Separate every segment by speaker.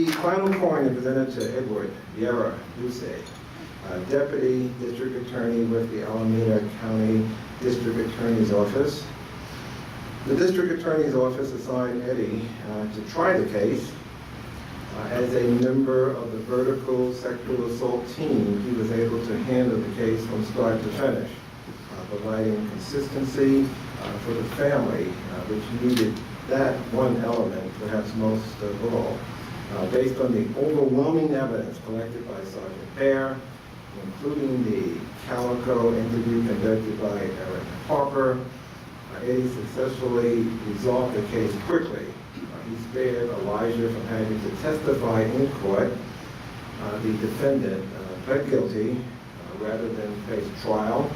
Speaker 1: The final coin is presented to Edward Vieira, Ducey, Deputy District Attorney with the Alameda County District Attorney's Office. The District Attorney's Office assigned Eddie to try the case. As a member of the vertical sexual assault team, he was able to handle the case from start to finish, providing consistency for the family, which needed that one element, perhaps most of all. Based on the overwhelming evidence collected by Sergeant Pear, including the Calico interview conducted by Eric Harper, Eddie successfully resolved the case quickly. He spared Elijah from having to testify in court. The defendant pled guilty rather than face trial,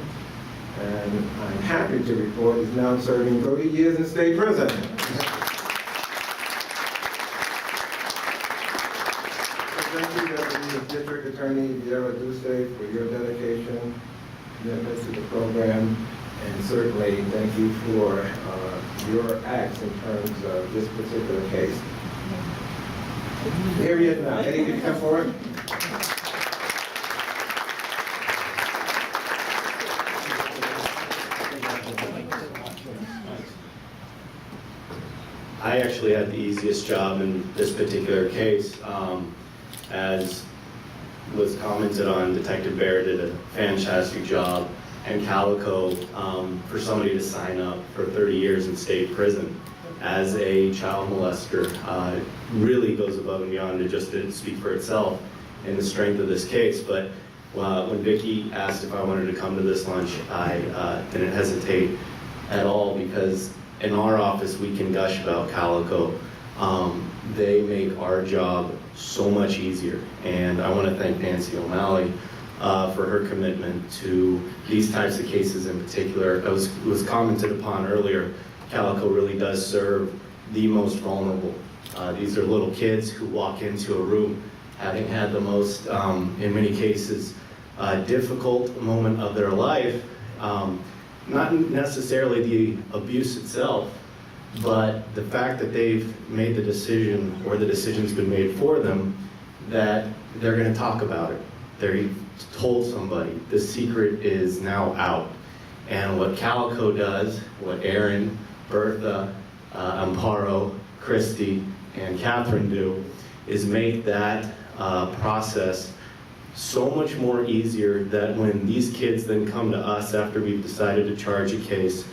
Speaker 1: and I'm happy to report he's now serving 30 years in state prison. Thank you, Deputy District Attorney Vieira Ducey, for your dedication, commitment to the program, and certainly thank you for your acts in terms of this particular case. Here he is now. Eddie, can you come forward?
Speaker 2: I actually had the easiest job in this particular case. As was commented on, Detective Bear did a fantastic job, and Calico, for somebody to sign up for 30 years in state prison as a child molester really goes above and beyond to just to speak for itself in the strength of this case. But when Vicki asked if I wanted to come to this lunch, I didn't hesitate at all, because in our office we can gush about Calico. They make our job so much easier, and I want to thank Nancy O'Malley for her commitment to these types of cases in particular. It was commented upon earlier, Calico really does serve the most vulnerable. These are little kids who walk into a room having had the most, in many cases, difficult moment of their life. Not necessarily the abuse itself, but the fact that they've made the decision, or the decision's been made for them, that they're going to talk about it. They've told somebody. The secret is now out. And what Calico does, what Aaron, Bertha, Amparo, Christy, and Catherine do, is make that process so much more easier, that when these kids then come to us after we've decided to charge a case,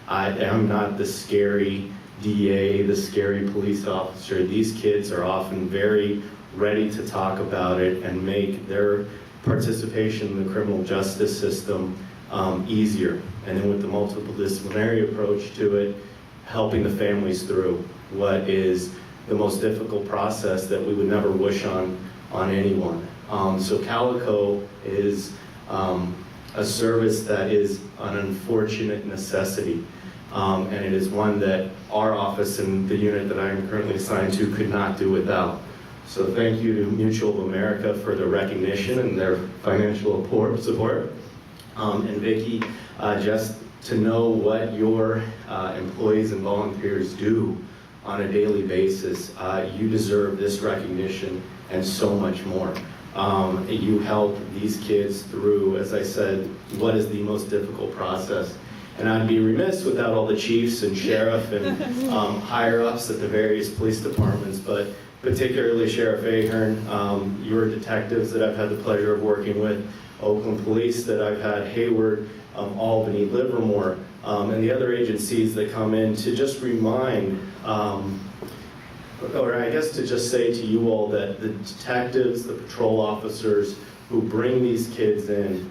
Speaker 2: I am not the scary DA, the scary police officer. These kids are often very ready to talk about it and make their participation in the criminal justice system easier. And then with the multiple disciplinary approach to it, helping the families through what is the most difficult process that we would never wish on anyone. So Calico is a service that is an unfortunate necessity, and it is one that our office and the unit that I am currently assigned to could not do without. So thank you to Mutual of America for the recognition and their financial support. And Vicki, just to know what your employees and volunteers do on a daily basis, you deserve this recognition and so much more. You help these kids through, as I said, what is the most difficult process. And I'd be remiss without all the chiefs and sheriff and higher-ups at the various police departments, but particularly Sheriff Ahern, your detectives that I've had the pleasure of working with, Oakland Police that I've had, Hayward, Albany, Livermore, and the other agencies that come in to just remind, or I guess to just say to you all that the detectives, the patrol officers who bring these kids in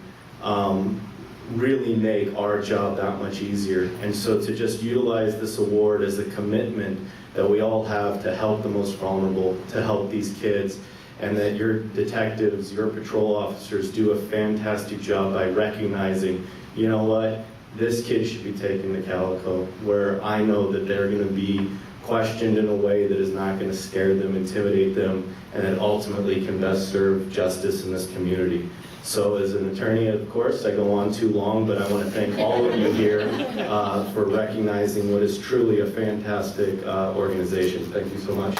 Speaker 2: really make our job that much easier. And so to just utilize this award as a commitment that we all have to help the most vulnerable, to help these kids, and that your detectives, your patrol officers do a fantastic job by recognizing, you know what, this kid should be taken to Calico, where I know that they're going to be questioned in a way that is not going to scare them, intimidate them, and that ultimately can best serve justice in this community. So as an attorney, of course, I go on too long, but I want to thank all of you here for recognizing what is truly a fantastic organization. Thank you so much.